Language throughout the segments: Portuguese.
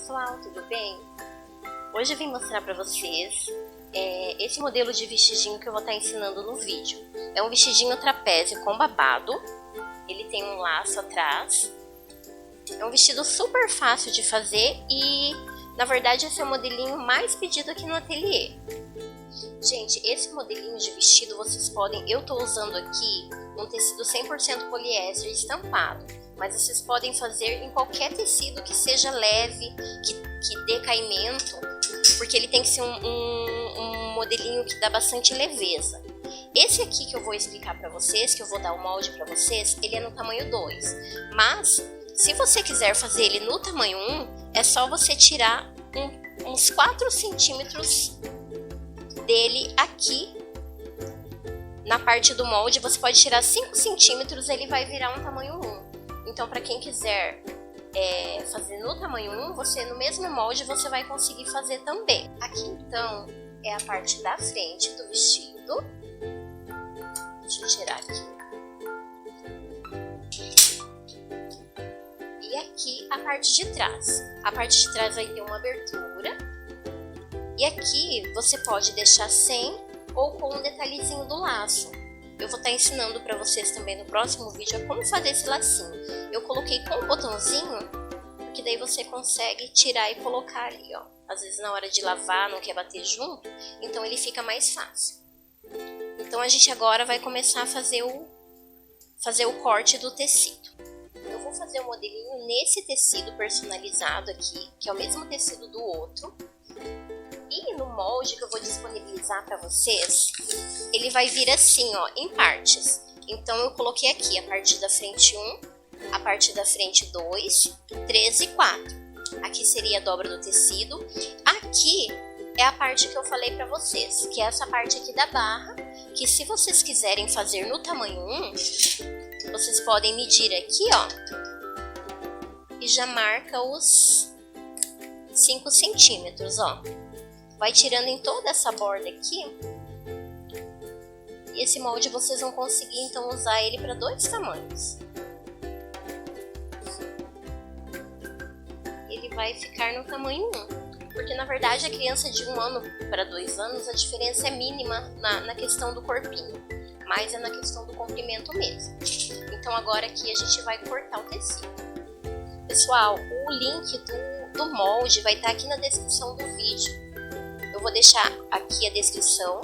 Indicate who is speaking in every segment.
Speaker 1: pessoal, tudo bem? Hoje eu vim mostrar para vocês esse modelo de vestidinho que eu vou estar ensinando no vídeo. É um vestidinho trapézio com babado, ele tem um laço atrás. É um vestido super fácil de fazer e, na verdade, esse é o modelinho mais pedido aqui no ateliê. Gente, esse modelinho de vestido vocês podem... Eu tô usando aqui um tecido 100% poliéster estampado, mas vocês podem fazer em qualquer tecido que seja leve, que dê caimento, porque ele tem que ser um modelinho que dá bastante leveza. Esse aqui que eu vou explicar pra vocês, que eu vou dar o molde pra vocês, ele é no tamanho 2, mas se você quiser fazer ele no tamanho 1, é só você tirar uns 4 centímetros dele aqui na parte do molde. Você pode tirar 5 centímetros, ele vai virar um tamanho 1. Então, para quem quiser fazer no tamanho 1, você no mesmo molde você vai conseguir fazer também. Aqui então é a parte da frente do vestido. Deixa eu tirar aqui. E aqui a parte de trás. A parte de trás vai ter uma abertura. E aqui você pode deixar sem ou com um detalhezinho do laço. Eu vou estar ensinando para vocês também no próximo vídeo como fazer esse lacinho. Eu coloquei com um botãozinho, porque daí você consegue tirar e colocar ali, ó. Às vezes na hora de lavar não quer bater junto, então ele fica mais fácil. Então a gente agora vai começar a fazer o corte do tecido. Eu vou fazer o modelinho nesse tecido personalizado aqui, que é o mesmo tecido do outro. E no molde que eu vou disponibilizar para vocês, ele vai vir assim, ó, em partes. Então eu coloquei aqui a parte da frente 1, a parte da frente 2, 3 e 4. Aqui seria a dobra do tecido. Aqui é a parte que eu falei para vocês, que é essa parte aqui da barra, que se vocês quiserem fazer no tamanho 1, vocês podem medir aqui, ó, e já marca os 5 centímetros, ó. Vai tirando em toda essa borda aqui. E esse molde vocês vão conseguir então usar ele para 2 tamanhos. Ele vai ficar no tamanho 1. Porque na verdade a criança de 1 ano para 2 anos a diferença é mínima na questão do corpinho. Mas é na questão do comprimento mesmo. Então agora aqui a gente vai cortar o tecido. Pessoal, o link do molde vai estar aqui na descrição do vídeo. Eu vou deixar aqui a descrição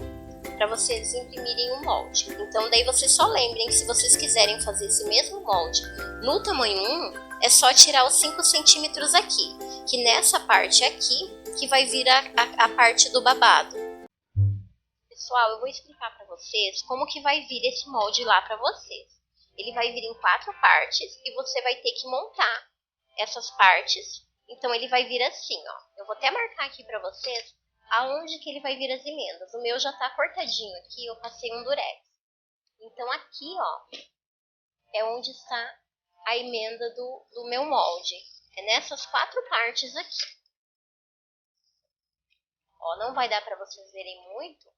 Speaker 1: para vocês imprimirem o molde. Então daí vocês só lembrem que se vocês quiserem fazer esse mesmo molde no tamanho 1, é só tirar os 5 centímetros aqui, que nessa parte aqui que vai vir a parte do babado. Pessoal, eu vou explicar para vocês como que vai vir esse molde lá para vocês. Ele vai vir em 4 partes e você vai ter que montar essas partes. Então ele vai vir assim, ó. Eu vou até marcar aqui para vocês aonde que ele vai vir as emendas. O meu já tá cortadinho aqui, eu passei um durex. Então aqui, ó, é onde está a emenda do meu molde. É nessas 4 partes aqui. Ó, não vai dar pra vocês verem muito,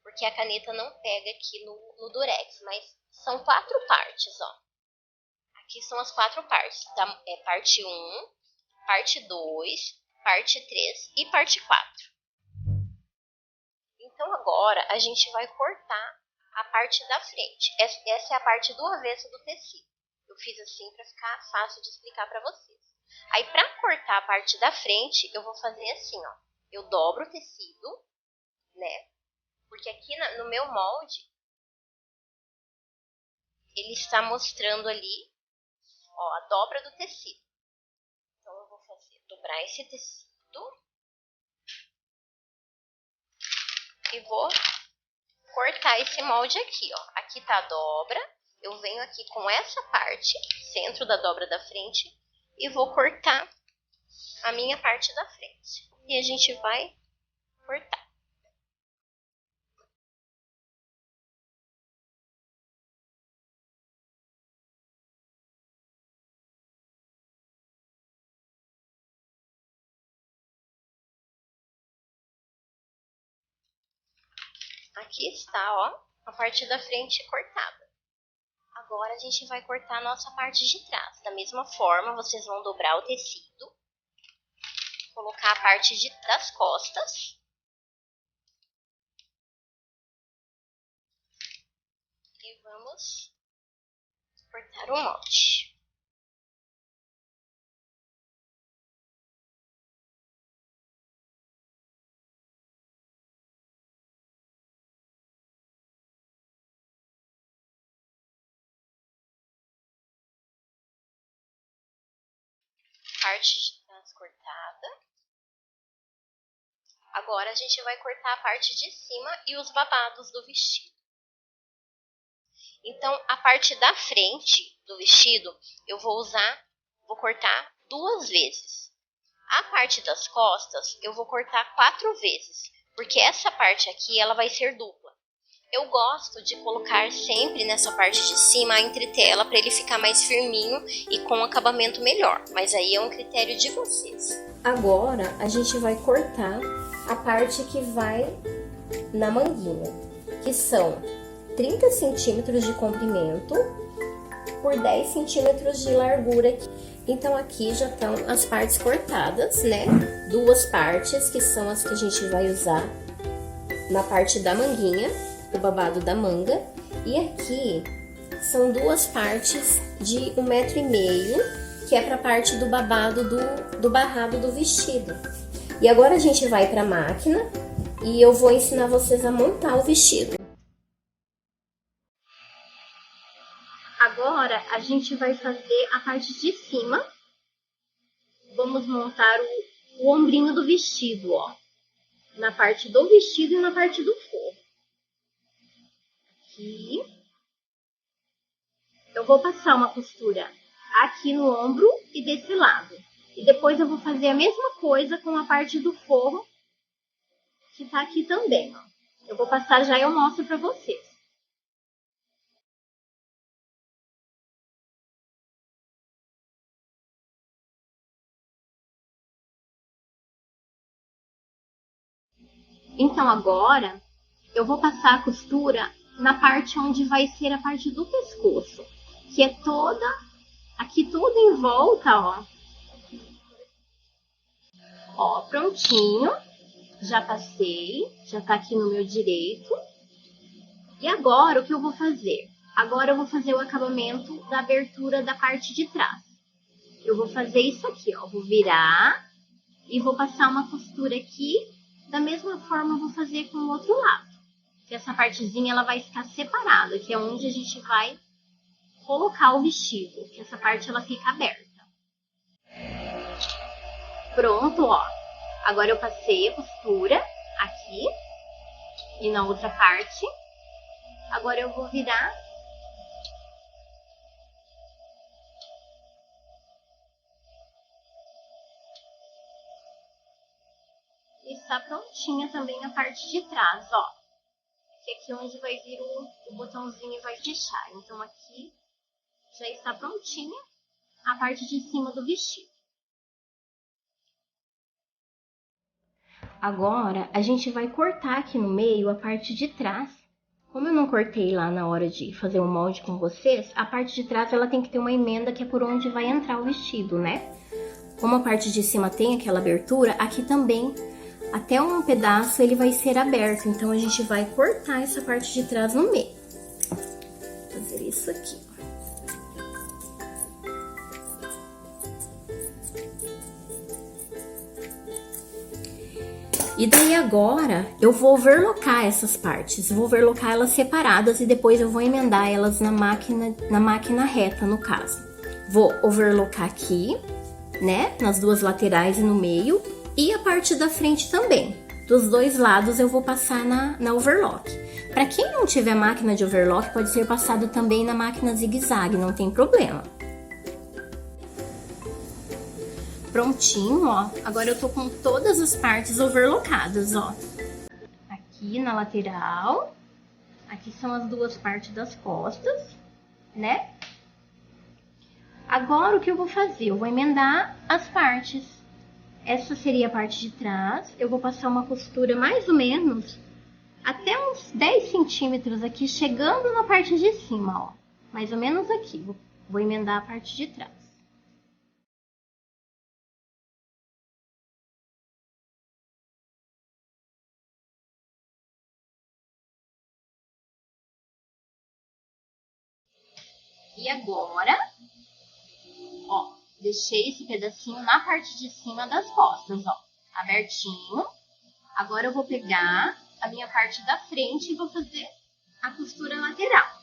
Speaker 1: porque a caneta não pega aqui no durex, mas são 4 partes, ó. Aqui são as 4 partes, tá? É parte 1, parte 2, parte 3 e parte 4. Então agora a gente vai cortar a parte da frente. Essa é a parte do avesso do tecido. Eu fiz assim para ficar fácil de explicar para vocês. Aí para cortar a parte da frente, eu vou fazer assim, ó. Eu dobro o tecido, né? Porque aqui no meu molde, ele está mostrando ali, ó, a dobra do tecido. Então eu vou dobrar esse tecido e vou cortar esse molde aqui, ó. Aqui tá a dobra, eu venho aqui com essa parte, centro da dobra da frente, e vou cortar a minha parte da frente. E a gente vai cortar. Aqui está, ó, a parte da frente cortada. Agora a gente vai cortar a nossa parte de trás. Da mesma forma, vocês vão dobrar o tecido, colocar a parte das costas. E vamos cortar o molde. Parte de trás cortada. Agora a gente vai cortar a parte de cima e os babados do vestido. Então, a parte da frente do vestido eu vou cortar 2 vezes. A parte das costas eu vou cortar 4 vezes, porque essa parte aqui ela vai ser dupla. Eu gosto de colocar sempre nessa parte de cima a entretela para ele ficar mais firminho e com um acabamento melhor, mas aí é um critério de vocês.
Speaker 2: Agora a gente vai cortar a parte que vai na manguinha, que são 30 centímetros de comprimento por 10 centímetros de largura. Então aqui já estão as partes cortadas, né? 2 partes que são as que a gente vai usar na parte da manguinha, o babado da manga. E aqui são 2 partes de 1,5 m, que é para a parte do babado do barrado do vestido. E agora a gente vai para a máquina e eu vou ensinar vocês a montar o vestido. Agora a gente vai fazer a parte de cima. Vamos montar o ombrinho do vestido, ó. Na parte do vestido e na parte do forro. Aqui. Eu vou passar uma costura aqui no ombro e desse lado. E depois eu vou fazer a mesma coisa com a parte do forro, que tá aqui também, ó. Eu vou passar já e eu mostro pra vocês. Então, agora, eu vou passar a costura na parte onde vai ser a parte do pescoço, que é toda, aqui tudo em volta, ó. Ó, prontinho, já passei, já tá aqui no meu direito. E agora, o que eu vou fazer? Agora eu vou fazer o acabamento da abertura da parte de trás. Eu vou fazer isso aqui, ó, vou virar e vou passar uma costura aqui. Da mesma forma, eu vou fazer com o outro lado. Que essa partezinha, ela vai ficar separada, que é onde a gente vai colocar o vestido. Que essa parte, ela fica aberta. Pronto, ó. Agora eu passei a costura aqui e na outra parte. Agora eu vou virar. Está prontinha também a parte de trás, ó. Que é aqui onde vai vir o botãozinho e vai fechar. Então aqui já está prontinha a parte de cima do vestido. Agora a gente vai cortar aqui no meio a parte de trás. Como eu não cortei lá na hora de fazer o molde com vocês, a parte de trás ela tem que ter uma emenda que é por onde vai entrar o vestido, né? Como a parte de cima tem aquela abertura, aqui também até um pedaço ele vai ser aberto, então a gente vai cortar essa parte de trás no meio. Vou fazer isso aqui. E daí agora eu vou overlocar essas partes, vou overlocar elas separadas e depois eu vou emendar elas na máquina reta, no caso. Vou overlocar aqui, né, nas 2 laterais e no meio. E a parte da frente também. Dos 2 lados eu vou passar na overlock. Para quem não tiver máquina de overlock, pode ser passado também na máquina zigue-zague, não tem problema. Prontinho, ó. Agora eu tô com todas as partes overlockadas, ó. Aqui na lateral. Aqui são as 2 partes das costas, né? Agora o que eu vou fazer? Eu vou emendar as partes. Essa seria a parte de trás. Eu vou passar uma costura mais ou menos até uns 10 centímetros aqui, chegando na parte de cima, ó. Mais ou menos aqui. Vou emendar a parte de trás. E agora, ó, deixei esse pedacinho na parte de cima das costas, ó, abertinho. Agora eu vou pegar a minha parte da frente e vou fazer a costura lateral.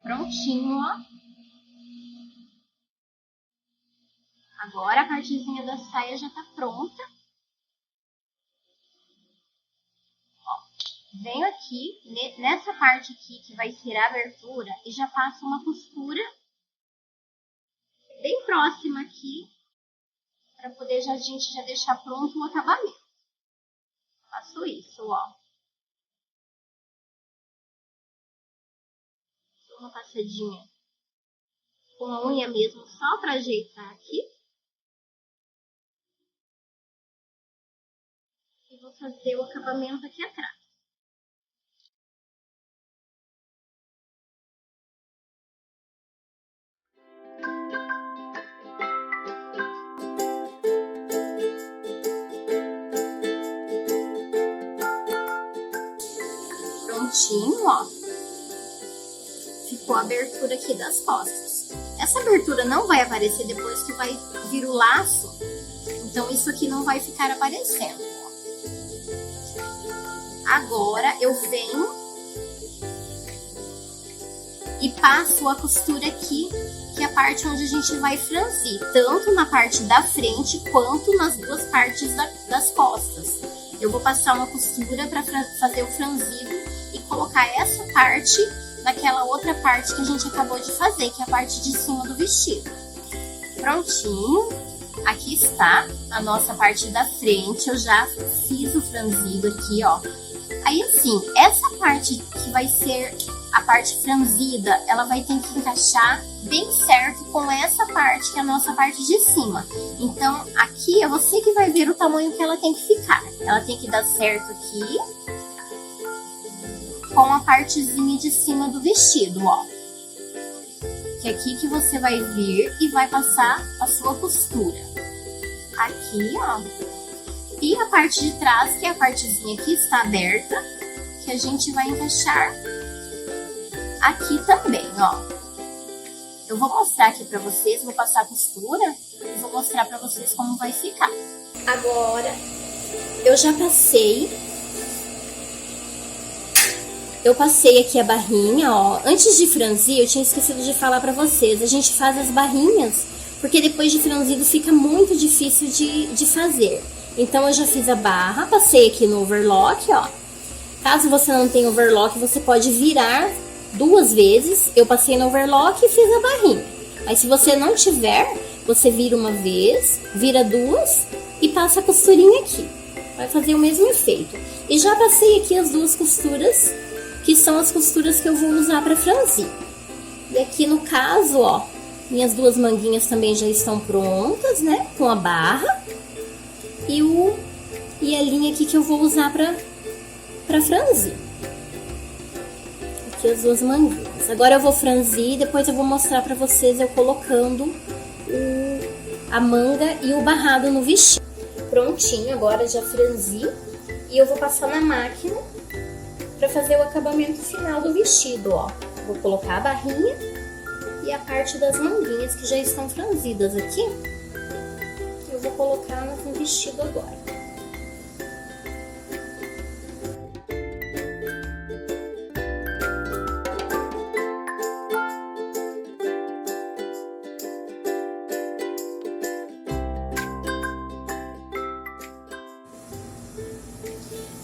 Speaker 2: Prontinho, ó. Agora a partezinha da saia já tá pronta. Ó, venho aqui, nessa parte aqui que vai ser a abertura, e já faço uma costura bem próxima aqui, para poder a gente já deixar pronto o acabamento. Faço isso, ó. Uma passadinha com a unha mesmo, só para ajeitar aqui. E vou fazer o acabamento aqui atrás. Prontinho, ó. Ficou a abertura aqui das costas. Essa abertura não vai aparecer depois que vai vir o laço, então isso aqui não vai ficar aparecendo. Agora eu venho e passo a costura aqui, que é a parte onde a gente vai franzir, tanto na parte da frente quanto nas duas partes das costas. Eu vou passar uma costura para fazer o franzido e colocar essa parte naquela outra parte que a gente acabou de fazer, que é a parte de cima do vestido. Prontinho, aqui está a nossa parte da frente, eu já fiz o franzido aqui, ó. Aí assim, essa parte que vai ser a parte franzida, ela vai ter que encaixar bem certo com essa parte, que é a nossa parte de cima. Então, aqui é você que vai ver o tamanho que ela tem que ficar. Ela tem que dar certo aqui, com a partezinha de cima do vestido, ó. Que é aqui que você vai vir e vai passar a sua costura. Aqui, ó. E a parte de trás, que é a partezinha que está aberta, que a gente vai encaixar aqui também, ó. Eu vou mostrar aqui pra vocês, vou passar a costura e vou mostrar pra vocês como vai ficar. Agora, eu já passei... Eu passei aqui a barrinha, ó. Antes de franzir, eu tinha esquecido de falar pra vocês. A gente faz as barrinhas, porque depois de franzido fica muito difícil de fazer. Então, eu já fiz a barra, passei aqui no overlock, ó. Caso você não tenha overlock, você pode virar 2 vezes. Eu passei no overlock e fiz a barrinha. Aí, se você não tiver, você vira uma vez, vira 2 e passa a costurinha aqui. Vai fazer o mesmo efeito. E já passei aqui as 2 costuras, que são as costuras que eu vou usar para franzir. E aqui no caso, ó, minhas 2 manguinhas também já estão prontas, né? Com a barra e a linha aqui que eu vou usar para franzir. Aqui as 2 manguinhas. Agora eu vou franzir e depois eu vou mostrar para vocês eu colocando a manga e o barrado no vestido. Prontinho, agora já franzi e eu vou passar na máquina para fazer o acabamento final do vestido, ó. Vou colocar a barrinha e a parte das manguinhas que já estão franzidas aqui. Eu vou colocar no vestido agora.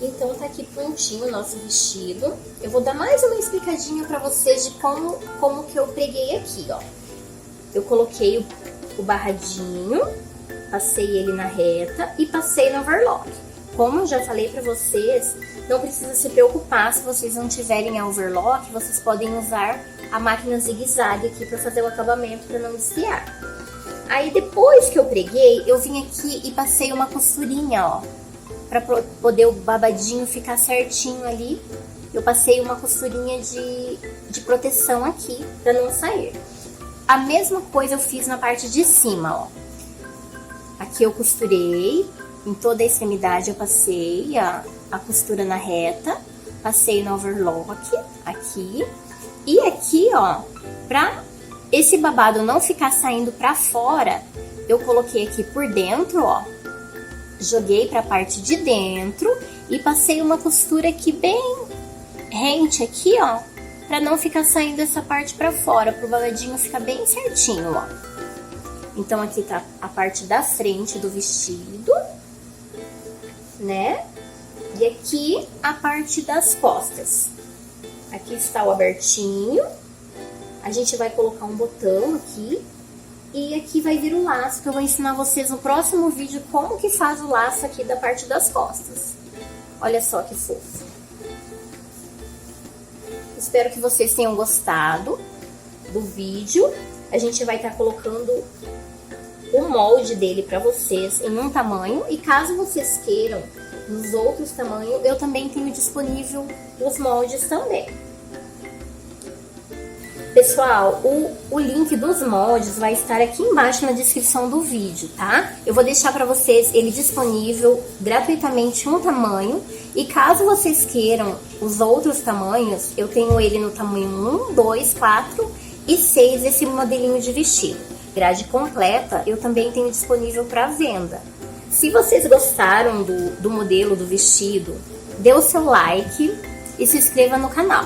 Speaker 2: Então tá aqui prontinho o nosso vestido. Eu vou dar mais uma explicadinha pra vocês de como que eu preguei aqui, ó. Eu coloquei o barradinho, passei ele na reta e passei no overlock. Como eu já falei pra vocês, não precisa se preocupar se vocês não tiverem a overlock, vocês podem usar a máquina zigue-zague aqui pra fazer o acabamento pra não desfiar. Aí depois que eu preguei, eu vim aqui e passei uma costurinha, ó. Pra poder o babadinho ficar certinho ali. Eu passei uma costurinha de proteção aqui, pra não sair. A mesma coisa eu fiz na parte de cima, ó. Aqui eu costurei, em toda a extremidade eu passei a costura na reta. Passei no overlock, aqui. E aqui, ó, pra esse babado não ficar saindo pra fora, eu coloquei aqui por dentro, ó. Joguei pra parte de dentro e passei uma costura aqui bem rente aqui, ó. Pra não ficar saindo essa parte pra fora, pro babadinho ficar bem certinho, ó. Então aqui tá a parte da frente do vestido, né? E aqui a parte das costas. Aqui está o abertinho. A gente vai colocar um botão aqui. E aqui vai vir o laço, que eu vou ensinar vocês no próximo vídeo como que faz o laço aqui da parte das costas. Olha só que fofo. Espero que vocês tenham gostado do vídeo. A gente vai estar colocando o molde dele para vocês em um tamanho. E caso vocês queiram nos outros tamanhos, eu também tenho disponível os moldes também. Pessoal, o link dos moldes vai estar aqui embaixo na descrição do vídeo, tá? Eu vou deixar para vocês ele disponível gratuitamente um tamanho. E caso vocês queiram os outros tamanhos, eu tenho ele no tamanho 1, 2, 4 e 6, esse modelinho de vestido. Grade completa eu também tenho disponível para venda. Se vocês gostaram do modelo do vestido, dê o seu like e se inscreva no canal.